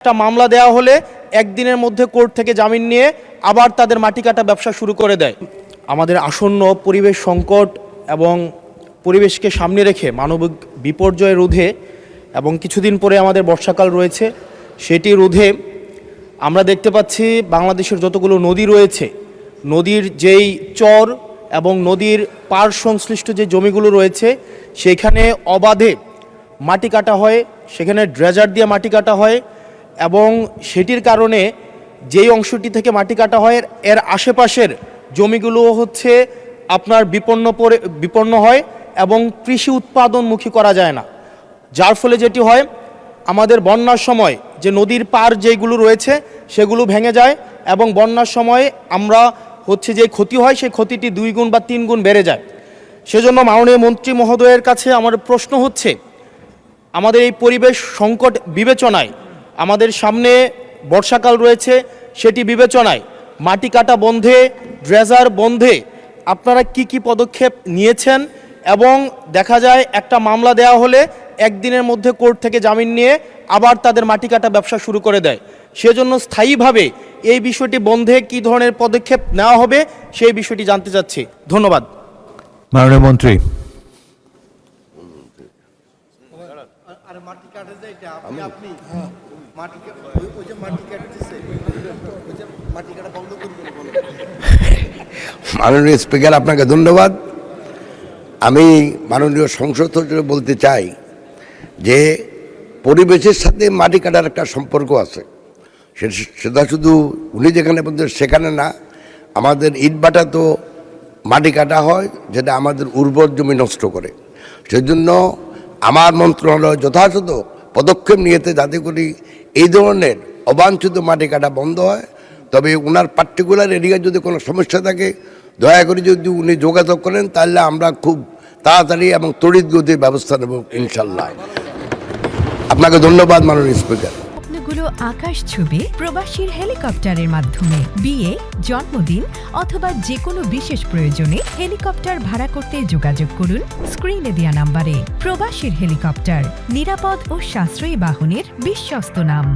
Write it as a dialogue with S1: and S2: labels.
S1: একটা মামলা দেওয়া হলে একদিনের মধ্যে কোর্ট থেকে জামিন নিয়ে আবার তাদের মাটি কাটা ব্যবসা শুরু করে দেয়। আমাদের আসন্ন পরিবেশ সংকট এবং পরিবেশকে সামনে রেখে মানবিক বিপর্যয় রোধে এবং কিছুদিন পরে আমাদের বর্ষাকাল রয়েছে, সেটি রোধে আমরা দেখতে পাচ্ছি বাংলাদেশের যতগুলো নদী রয়েছে, নদীর যেই চর এবং নদীর পাড় সংশ্লিষ্ট যে জমিগুলো রয়েছে সেখানে অবাধে মাটি কাটা হয়, সেখানে ড্রেজার দিয়ে মাটি কাটা হয় এবং সেটির কারণে যেই অংশটি থেকে মাটি কাটা হয় এর আশেপাশের জমিগুলো হচ্ছে আপনার বিপন্ন হয় এবং কৃষি উৎপাদনমুখী করা যায় না। যার ফলে যেটি হয়, আমাদের বন্যার সময় যে নদীর পাড় যেগুলো রয়েছে সেগুলো ভেঙে যায় এবং বন্যার সময় আমরা হচ্ছে যে ক্ষতি হয় সেই ক্ষতিটি 2 গুণ বা 3 গুণ বেড়ে যায়। সেজন্য মাননীয় মন্ত্রী মহোদয়ের কাছে আমার প্রশ্ন হচ্ছে, আমাদের এই পরিবেশ সংকট বিবেচনায় আমাদের সামনে বর্ষাকাল রয়েছে, সেটি বিবেচনায় মাটি কাটা বন্ধে, ড্রেজার বন্ধে আপনারা কি পদক্ষেপ নিয়েছেন? এবং দেখা যায় একটা মামলা দেওয়া হলে একদিনের মধ্যে কোর্ট থেকে জামিন নিয়ে আবার তাদের মাটি কাটা ব্যবসা শুরু করে দেয়। সেজন্য স্থায়ীভাবে এই বিষয়টি বন্ধে কি ধরনের পদক্ষেপ নেওয়া হবে সেই বিষয়টি জানতে চাচ্ছি। ধন্যবাদ।
S2: মাননীয় মন্ত্রী।
S3: মাননীয় স্পিকার, আপনাকে ধন্যবাদ। আমি মাননীয় সংসদ সচিব বলতে চাই যে পরিবেশের সাথে মাটি কাটার একটা সম্পর্ক আছে। সেটা শুধু উনি যেখানে বলতে সেখানে না, আমাদের ইটভাটা তো মাটি কাটা হয় যেটা আমাদের উর্বর জমি নষ্ট করে। সেজন্য আমার মন্ত্রণালয় যথাযথ পদক্ষেপ নিয়েছে যাতে করে এই ধরনের অবাঞ্ছিত মাটি কাটা বন্ধ হয়। তবে ওনার পার্টিকুলার এরিয়ায় যদি কোনো সমস্যা থাকে দয়া করে যদি উনি যোগাযোগ করেন তাহলে আমরা খুব তাড়াতাড়ি এবং তড়িৎ গতির ব্যবস্থা নেব ইনশাল্লাহ। আপনাকে ধন্যবাদ মাননীয় স্পিকার।
S4: স্বপ্নগুলো আকাশ ছবি প্রবাসীর হেলিকপ্টারের মাধ্যমে বিয়ে, জন্মদিন অথবা যে কোনো বিশেষ প্রয়োজনে হেলিকপ্টার ভাড়া করতে যোগাযোগ করুন স্ক্রিনে দেয়া নাম্বারে। প্রবাসীর হেলিকপ্টার, নিরাপদ ও সাশ্রয়ী বাহনের বিশ্বস্ত নাম।